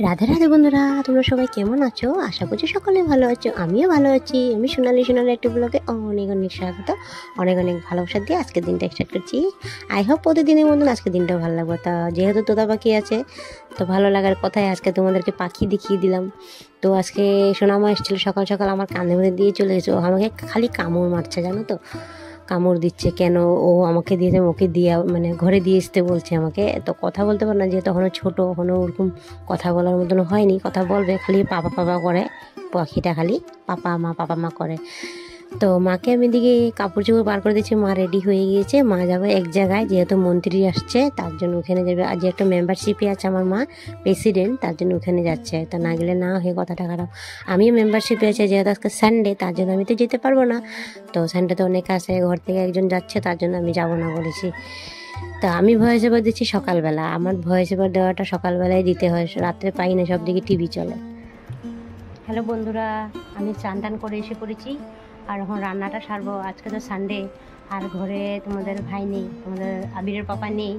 রাধে রাধে বন্ধুরা, তোমরা সবাই কেমন আছো? আশা করছি সকলে ভালো আছো। আমিও ভালো আছি। আমি সোনালি একটা ব্লগে অনেক অনেক স্বাগত, অনেক অনেক ভালোবাসা দিয়ে আজকের দিনটা স্টার্ট করছি। আই হোপ প্রতিদিনের মতন আজকের দিনটাও ভালো লাগবে। তা যেহেতু তোতা পাখি আছে, তো ভালো লাগার কথাই আজকে তোমাদেরকে পাখি দেখিয়ে দিলাম। তো আজকে সোনামা এসেছিলো সকাল সকাল, আমার কাঁধে মধ্যে দিয়ে চলে গেছে। ও আমাকে খালি কামড় মারছে, জানো তো, কামড় দিচ্ছে। কেন ও আমাকে দিয়েছে, ওকে দিয়ে মানে ঘরে দিয়ে আসতে বলছে আমাকে। তো কথা বলতে পারে না, যেহেতু এখনও ছোটো, এখনও ওরকম কথা বলার মতন হয়নি। কথা বলবে, খালি পাপা পাপা করে, পাখিটা খালি পাপা মা করে। তো মাকে আমি দিকে কাপড় চোপড় বার করে দিচ্ছি। মা রেডি হয়ে গিয়েছে, মা যাবে এক জায়গায়, যেহেতু মন্ত্রী আসছে তার জন্য ওখানে যাবে। আর যে একটা মেম্বারশিপে আছে আমার মা, প্রেসিডেন্ট, তার জন্য ওখানে যাচ্ছে। তো না গেলে না হয়ে কথাটা খারাপ। আমিও মেম্বারশিপে আছে, যেহেতু আজকে সানডে, তার জন্য আমি তো যেতে পারবো না। তো সানডে তো অনেক আছে, ঘর থেকে একজন যাচ্ছে, তার জন্য আমি যাবো না বলেছি। তা আমি ভয়েস ওভার দিচ্ছি সকালবেলা। আমার ভয়েস ওভার দেওয়াটা সকালবেলায় দিতে হয়, রাত্রে পাই না, সব দিকে টিভি চলে। হ্যালো বন্ধুরা, আমি চান টান করে এসে পড়েছি, আর এখন রান্নাটা সারবো। আজকে তো সানডে, আর ঘরে তোমাদের ভাই নেই, তোমাদের আবিরের পাপা নেই।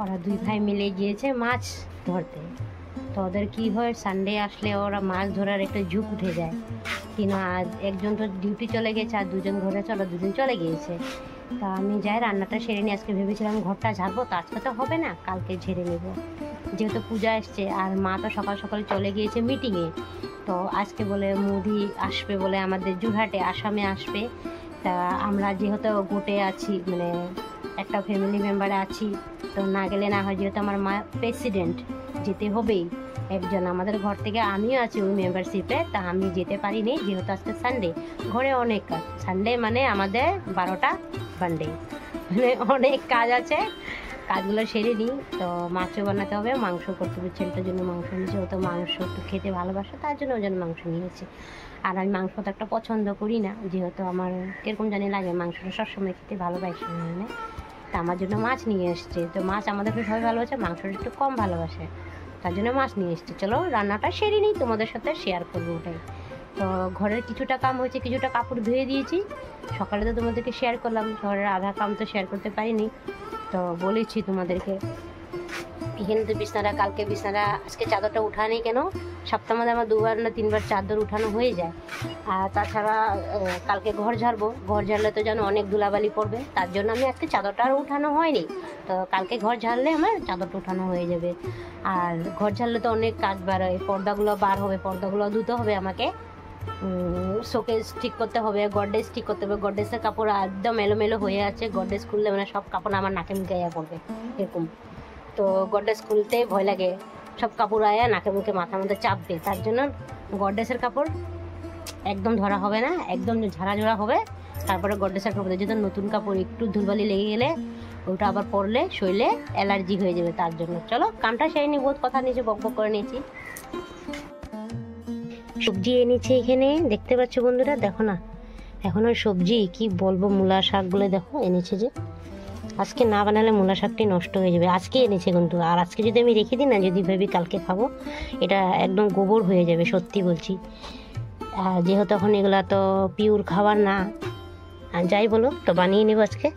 ওরা দুই ভাই মিলে গিয়েছে মাছ ধরতে। তো ওদের কী হয়, সানডে আসলে ওরা মাছ ধরার একটা ঝুঁক উঠে যায়। কিন্তু আজ একজন তো ডিউটি চলে গেছে, আর দুজন ঘরে চলো, দুজন চলে গিয়েছে। তা আমি যাই রান্নাটা সেরে নিই। আজকে ভেবেছিলাম ঘরটা ঝাড়বো, তো আজকে তো হবে না, কালকে ঝেড়ে নেব, যেহেতু পূজা এসছে। আর মা তো সকাল সকাল চলে গিয়েছে মিটিংয়ে। তো আজকে বলে মোদি আসবে বলে, আমাদের যোরহাটে, আসামে আসবে। তা আমরা যেহেতু গোটে আছি, মানে একটা ফ্যামিলি মেম্বারে আছি, তো না গেলে না হয়। যেহেতু আমার মা প্রেসিডেন্ট, যেতে হবেই একজন আমাদের ঘর থেকে। আমিও আছি ওই মেম্বারশিপে, তা আমি যেতে পারিনি, যেহেতু আজকে সানডে। ঘরে অনেক কাজ, সানডে মানে আমাদের 12টা বান্ডে, মানে অনেক কাজ আছে, কাজগুলো সেরে নিই। তো মাছও বানাতে হবে, মাংস করতে হবে, ছেলেটার জন্য মাংস নিয়েছি। ও তো মাংস একটু খেতে ভালোবাসে, তার জন্য ওই জন্য মাংস নিয়েছি। আর আমি মাংস তো একটা পছন্দ করি না, যেহেতু আমার কীরকম জানি লাগে, মাংসটা সবসময় খেতে ভালোবাসি মানে। তা আমার জন্য মাছ নিয়ে এসছে। তো মাছ আমাদের একটু সবাই ভালোবাসে, মাংসটা একটু কম ভালোবাসে, তার জন্য মাছ নিয়ে এসছে। চলো রান্নাটা সেরে নিই, তোমাদের সাথে শেয়ার করবো ওটাই। তো ঘরের কিছুটা কাম হয়েছে, কিছুটা কাপড় ধুয়ে দিয়েছি। সকালে তো তোমাদেরকে শেয়ার করলাম, ঘরের আধা কাম তো শেয়ার করতে পারিনি, তো বলেছি তোমাদেরকে। এখানে তো বিছনাটা, কালকে বিছনাটা, আজকে চাদরটা উঠানি কেন, সপ্তাহ মধ্যে আমার 2বার না 3বার চাদর উঠানো হয়ে যায়। আর তাছাড়া কালকে ঘর ঝাড়বো, ঘর ঝাড়লে তো যেন অনেক ধুলাবালি পড়বে, তার জন্য আমি আজকে চাদরটা আর উঠানো হয়নি। তো কালকে ঘর ঝাড়লে আমার চাদরটা উঠানো হয়ে যাবে। আর ঘর ঝাড়লে তো অনেক কাজ বার হয়, পর্দাগুলো বার হবে, পর্দাগুলো ধুতে হবে আমাকে, শোকেস ঠিক করতে হবে, গডরেজ ঠিক করতে হবে। গডরেজের কাপড় একদম এলোমেলো হয়ে আছে, গডরেজ খুললে মানে সব কাপড় আমার নাকে মুখে আয়া পড়বে এরকম। তো গডরেজ খুলতে ভয় লাগে, সব কাপড় আয়া নাকে মুখে মাথার মধ্যে চাপবে, তার জন্য গডরেজের কাপড় একদম ধরা হবে না, একদম ঝাড়া হবে। তারপরে গডরেজের কাপড়, যেহেতু নতুন কাপড়, একটু ধুলবালি লেগে গেলে ওটা আবার পরলে শরীরে অ্যালার্জি হয়ে যাবে, তার জন্য। চলো কামটা সেরে নি, বহুত কথা নিয়েছি, বক করে নিয়েছি। সবজি এনেছে এখানে, দেখতে পাচ্ছ বন্ধুরা, দেখো না, এখন ওই সবজি কি বলবো, মূলা শাকগুলো দেখো এনেছে। যে আজকে না বানালে মূলা শাকটি নষ্ট হয়ে যাবে, আজকে এনেছে কিন্তু। আর আজকে যদি আমি রেখে দিই না, যদি ভাবি কালকে খাবো, এটা একদম গোবর হয়ে যাবে, সত্যি বলছি। আর যেহেতু এখন এগুলা তো পিওর খাবার না, যাই বলো, তো বানিয়ে নেবো আজকে।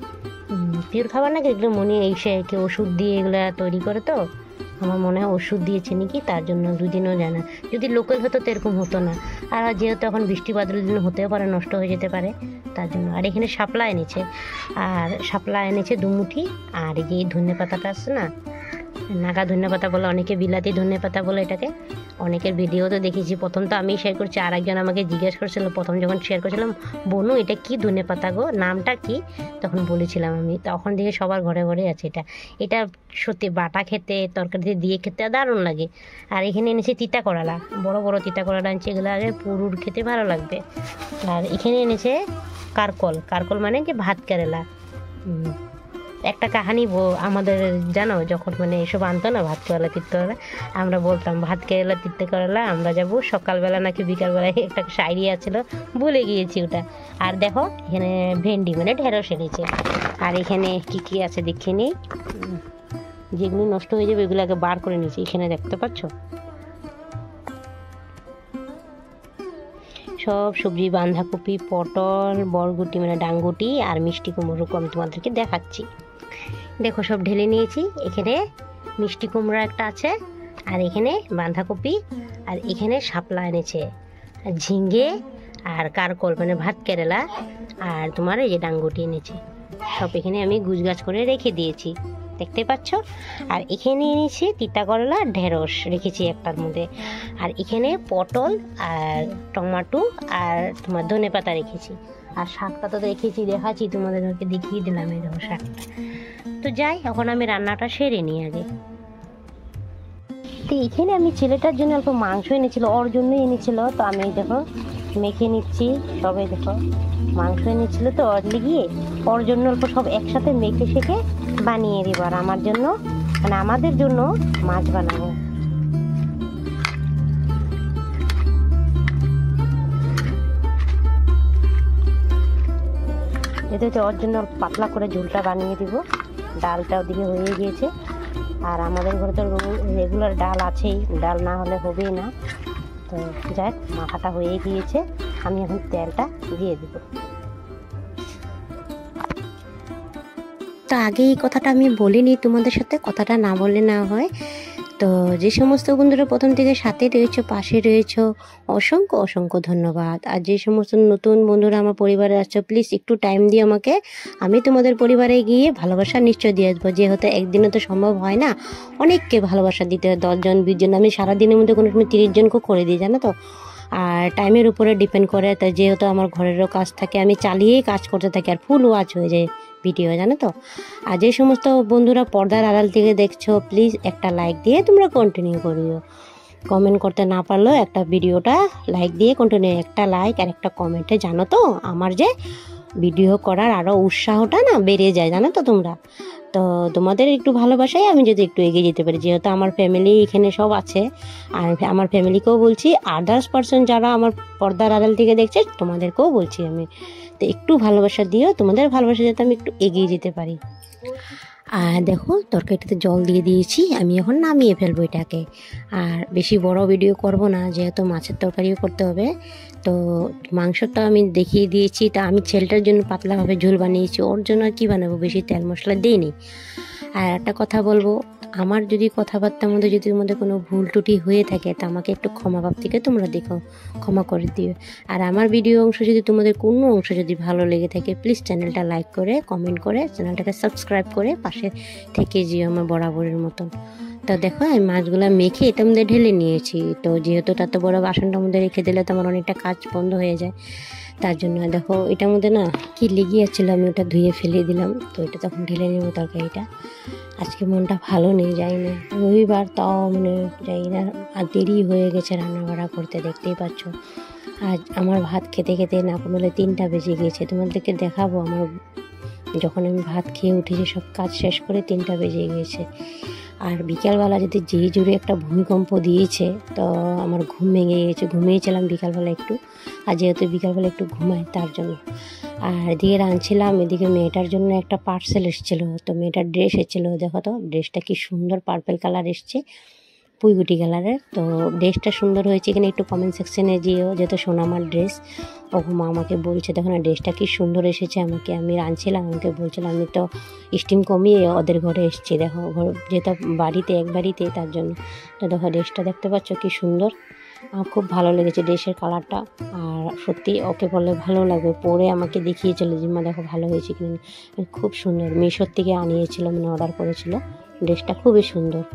পিওর খাবার না, এগুলো মনে এসে ওষুধ দিয়ে এগুলো তৈরি করে, তো আমার মনে হয় ওষুধ দিয়েছে নাকি, তার জন্য দুদিনও যায় না। যদি লোকাল হতো তো এরকম হতো না। আর যেহেতু এখন বৃষ্টি বাদলের দিন হতেও পারে, নষ্ট হয়ে যেতে পারে, তার জন্য। আর এখানে শাপলা এনেছে, আর শাপলা এনেছে 2 মুঠি। আর এই যে ধনে পাতাটা আছে না, নাগা ধনে পাতা বলে, অনেকে বিলাতি ধনে পাতা বলে এটাকে। অনেকের ভিডিও তো দেখেছি, প্রথম তো আমি শেয়ার করছি, আর একজন আমাকে জিজ্ঞেস করছিল প্রথম যখন শেয়ার করছিলাম, বনু এটা কি ধনে পাতা গো, নামটা কি? তখন বলেছিলাম আমি, তখন থেকে সবার ঘরে ঘরে আছে এটা। এটা সত্যি বাটা খেতে, তরকারিতে দিয়ে খেতে দারুণ লাগে। আর এখানে এনেছে তিতা করলা, বড় বড় তিতা করলা এনেছে, এগুলো আগে পুরুর খেতে ভালো লাগবে। আর এখানে এনেছে কারকল মানে কি ভাত কেরেলা। একটা কাহানি আমাদের জানো, যখন মানে এসব আনতো না, ভাত কেরালা তিত্তে করেলা, আমরা বলতাম ভাত কেরালা তিত্তে করেলা আমরা যাবো সকালবেলা নাকি বিকালবেলায়, একটা শায়রি আছিল, ভুলে গিয়েছি ওটা। আর দেখো এখানে ভেন্ডি মানে ঢেঁড়স এনেছে। আর এখানে কি কি আছে দেখে নিই, যেগুলো নষ্ট হয়ে যাবে এগুলোকে বার করে নিয়েছি, এখানে দেখতে পাচ্ছ সব সবজি, বাঁধাকপি, পটল, বরগুটি মানে ডাঙ্গুটি, আর মিষ্টি কুমড়ো আমি তোমাদেরকে দেখাচ্ছি। দেখো সব ঢেলে নিয়েছি। এখানে মিষ্টি কুমড়া একটা আছে, আর এখানে বাঁধাকপি, আর এখানে শাপলা এনেছে, আর ঝিঙ্গে, আর কারকল মানে ভাত কেরালা, আর তোমার এই যে ডাঙ্গুটি এনেছে। সব এখানে আমি গুছগাছ করে রেখে দিয়েছি, দেখতে পাচ্ছ। আর এখানে এনেছি তিতা করলা, ঢেঁড়স রেখেছি একটার মধ্যে। আর এখানে পটল আর টমেটো আর তোমার ধনে পাতা রেখেছি। আর শাকটা তো রেখেছি, দেখাচ্ছি তোমাদেরকে, দেখিয়ে দিলাম এই দেখো শাকটা। তো যাই, এখন আমি রান্নাটা সেরে নিই আগে। তো এখানে আমি ছেলেটার জন্য অল্প মাংস এনেছিল, ওর জন্যই এনেছিল। তো আমি দেখো মেখে নিচ্ছি সবাই, দেখো মাংস এনেছিল তো ওর লিগিয়ে, ওর জন্য অল্প সব একসাথে মেখে শেখে বানিয়ে দিব। আর আমার জন্য মানে আমাদের জন্য মাছ বানাবো। এতে তো ওর জন্য পাতলা করে ঝোলটা বানিয়ে দিব। ডালটা ওদিকে হয়ে গিয়েছে, আর আমাদের ঘরে তো রেগুলার ডাল আছেই, ডাল না হলে হবেই না। তো যাই, মাখাটা হয়ে গিয়েছে, আমি এখন তেলটা দিয়ে দেব। তো আগে এই কথাটা আমি বলিনি তোমাদের সাথে, কথাটা না বললে না হয়। তো যে সমস্ত বন্ধুরা প্রথম থেকে সাথে রয়েছো, পাশে রয়েছো, অসংখ্য অসংখ্য ধন্যবাদ। আর যে সমস্ত নতুন বন্ধুরা আমার পরিবারে আসছো, প্লিজ একটু টাইম দিয়ে আমাকে, আমি তোমাদের পরিবারে গিয়ে ভালোবাসা নিশ্চয় দিয়ে আসবো। যেহেতু একদিনে তো সম্ভব হয় না, অনেককে ভালোবাসা দিতে হয়, 10 জন 20 জন, আমি সারাদিনের মধ্যে কোনো সময় 30 জনকেও করে দিই, জানো তো। আর টাইমের উপরে ডিপেন্ড করে, তাই যেহেতু আমার ঘরেরও কাজ থাকে, আমি চালিয়েই কাজ করতে থাকি, আর ফুল ওয়াচ হয়ে যায় ভিডিও, জানো তো। আর যে সমস্ত বন্ধুরা পর্দার আড়াল থেকে দেখছো, প্লিজ একটা লাইক দিয়ে তোমরা কন্টিনিউ করিও। কমেন্ট করতে না পারলেও একটা ভিডিওটা লাইক দিয়ে কন্টিনিউ, একটা লাইক আর একটা কমেন্টে, জানো তো আমার যে ভিডিও করার আরও উৎসাহটা না বেড়ে যায়, জানো তো তোমরা। তো তোমাদের একটু ভালোবাসায় আমি যদি একটু এগিয়ে যেতে পারি, যেহেতু আমার ফ্যামিলি এখানে সব আছে। আর আমার ফ্যামিলিকেও বলছি, আদার্স পার্সন যারা আমার পর্দার আড়াল থেকে দেখছে তোমাদেরকেও বলছি আমি, তো একটু ভালোবাসা দিও, তোমাদের ভালোবাসা যাতে আমি একটু এগিয়ে যেতে পারি। আর দেখো তরকারিটাতে জল দিয়ে দিয়েছি, আমি এখন নামিয়ে ফেলবো এটাকে। আর বেশি বড় ভিডিও করব না, যেহেতু মাছের তরকারিও করতে হবে। তো মাংসটা আমি দেখিয়ে দিয়েছি। তা আমি ছেলেটার জন্য পাতলাভাবে ঝোল বানিয়েছি, ওর জন্য আর কী বানাবো, বেশি তেল মশলা দিইনি। আর একটা কথা বলবো, আমার যদি কথাবার্তার মধ্যে যদি তোমাদের কোনো ভুল ত্রুটি হয়ে থাকে, তা আমাকে একটু ক্ষমা ভাবটিকে তোমরা দেখো, ক্ষমা করে দিও। আর আমার ভিডিও অংশ যদি তোমাদের কোনো অংশ যদি ভালো লেগে থাকে, প্লিজ চ্যানেলটা লাইক করে, কমেন্ট করে, চ্যানেলটাকে সাবস্ক্রাইব করে পাশে থেকে যেও আমার বরাবরের মতন। তো দেখো আমি মাছগুলো মেখে এটার মধ্যে ঢেলে নিয়েছি। তো যেহেতু তত বড় বাসনটার মধ্যে রেখে দিলে তো আমার অনেকটা কাজ বন্ধ হয়ে যায়, তার জন্য দেখো এটার মধ্যে না কি লেগে যাচ্ছিলো, আমি ওটা ধুয়ে ফেলে দিলাম। তো এটা তখন ঢেলে নেবো তরকারিটা। আজকে মনটা ভালো নেই, যাই না, রবিবার তাও মানে যাই না, আর দেরি হয়ে গেছে রান্না বাড়া করতে, দেখতেই পাচ্ছ। আজ আমার ভাত খেতে খেতে না করলে 3টা বেজে গিয়েছে, তোমাদেরকে দেখাবো আমার যখন আমি ভাত খেয়ে উঠেছি, সব কাজ শেষ করে 3টা বেজে গিয়েছে। আর বিকালবেলা যদি যে জোরে একটা ভূমিকম্প দিয়েছে, তো আমার ঘুম ভেঙে গেছে, ঘুমিয়েছিলাম বিকালবেলা একটু। আর যেহেতু বিকালবেলা একটু ঘুমাই তার জন্য। আর এদিকে রাঁধছিলাম, এদিকে মেয়েটার জন্য একটা পার্সেল এসেছিলো। তো মেয়েটার ড্রেস এসেছিলো, দেখো তো ড্রেসটা কি সুন্দর পার্পেল কালার এসছে, পুঁইগুটি কালারের। তো ড্রেসটা সুন্দর হয়েছে, এখানে একটু কমেন্ট সেকশনে যেও, যেহেতু সোনামার ড্রেস। ও মা আমাকে বলছে দেখো না ড্রেসটা কি সুন্দর এসেছে, আমাকে আমি রাঁধছিলাম, আমাকে বলছিলাম, আমি তো স্টিম কমিয়ে ওদের ঘরে এসেছি, দেখো ঘর যেহেতু বাড়িতে এক বাড়িতে, তার জন্য। তো দেখো ড্রেসটা দেখতে পাচ্ছ কি সুন্দর, আমার খুব ভালো লেগেছে ড্রেসের কালারটা। আর সত্যি ওকে বললে ভালো লাগবে, পরে আমাকে দেখিয়েছিল যে মা দেখো ভালো হয়েছে কিনা। খুব সুন্দর, মিশোর থেকে আনিয়েছিল, মানে অর্ডার করেছিল, ড্রেসটা খুবই সুন্দর।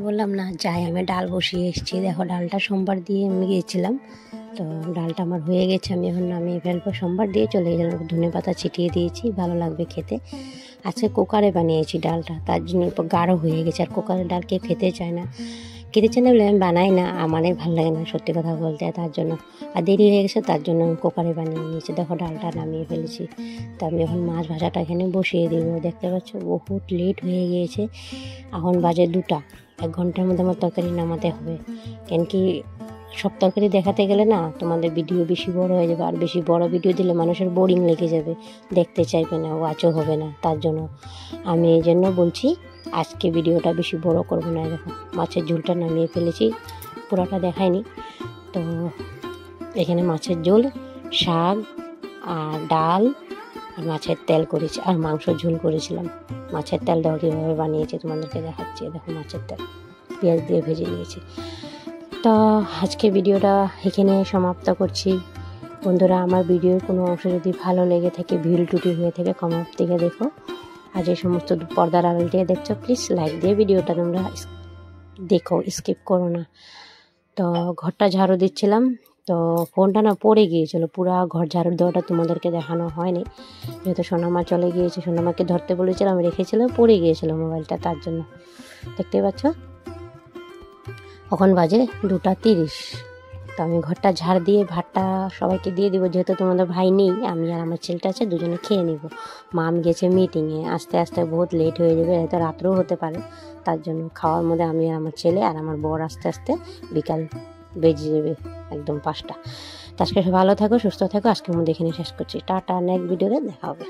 বললাম না যাই, আমি ডাল বসিয়ে এসেছি, দেখো ডালটা সোমবার দিয়ে আমি গিয়েছিলাম। তো ডালটা আমার হয়ে গেছে, আমি এখন নামিয়ে ফেলবো। সোমবার দিয়ে চলে গেলাম, ধনে পাতা ছিটিয়ে দিয়েছি, ভালো লাগবে খেতে। আজকে কুকারে বানিয়েছি ডালটা, তার জন্য একটু গাঢ় হয়ে গেছে। আর কুকারের ডাল কেউ খেতে চায় না বলে আমি বানাই না, আমারই ভালো লাগে না সত্যি কথা বলতে, তার জন্য। আর দেরি হয়ে গেছে তার জন্য আমি কুকারে বানিয়ে নিয়েছি। দেখো ডালটা নামিয়ে ফেলেছি। তো আমি এখন মাছ ভাজাটা এখানে বসিয়ে দিব। দেখতে পাচ্ছ বহুত লেট হয়ে গিয়েছে, এখন বাজে 2টা, 1 ঘন্টার মধ্যে আমার তরকারি নামাতে হবে। কেন কি সব তরকারি দেখাতে গেলে না তোমাদের ভিডিও বেশি বড় হয়ে যাবে, আর বেশি বড় ভিডিও দিলে মানুষের বোরিং লেগে যাবে, দেখতে চাইবে না, ওয়াচও হবে না। তার জন্য আমি এই জন্য বলছি আজকে ভিডিওটা বেশি বড় করবো না। দেখো মাছের ঝোলটা নামিয়ে ফেলেছি, পুরোটা দেখাইনি। তো এখানে মাছের ঝোল, শাক আর ডাল আর মাছের তেল করেছি, আর মাংসর ঝোল করেছিলাম। মাছের তেলটাও কীভাবে বানিয়েছি তোমাদেরকে দেখাচ্ছি। দেখো মাছের তেল পেঁয়াজ দিয়ে ভেজে নিয়েছি। তো আজকে ভিডিওটা এখানে সমাপ্ত করছি। বন্ধুরা, আমার ভিডিওর কোনো অংশ যদি ভালো লেগে থাকে, ভুল ত্রুটি হয়ে থাকে, কমেন্ট থেকে দেখো। আর যে সমস্ত পর্দার আড়াল থেকে দেখছো, প্লিজ লাইক দিয়ে ভিডিওটা তোমরা দেখো, স্কিপ করো না। তো ঘরটা ঝাড়ু দিচ্ছিলাম, তো ফোনটা না পড়ে গিয়েছিলো। পুরো ঘর ঝাড়ু দেওয়াটা তোমাদেরকে দেখানো হয়নি, যেহেতু সোনামা চলে গিয়েছে। সোনামাকে ধরতে বলেছিলাম, রেখেছিলাম, পড়ে গিয়েছিলো মোবাইলটা, তার জন্য। দেখতে পাচ্ছ এখন বাজে 2:30। তো আমি ঘরটা ঝাড় দিয়ে ভাতটা সবাইকে দিয়ে দিব, যেহেতু তোমাদের ভাই নেই, আমি আর আমার ছেলেটা আছে, দুজনে খেয়ে নিব। মাম গেছে মিটিংয়ে, আস্তে আস্তে বহুত লেট হয়ে যাবে, হয়তো রাত্রেও হতে পারে। তার জন্য খাওয়ার মধ্যে আমি আর আমার ছেলে আর আমার বর আস্তে আস্তে বিকাল বেজে যাবে একদম 5টা। তো আজকে ভালো থাকো, সুস্থ থাকো। আজকের মধ্যে এখানে শেষ করছি। টাটা, নেক্সট ভিডিওতে দেখা হবে।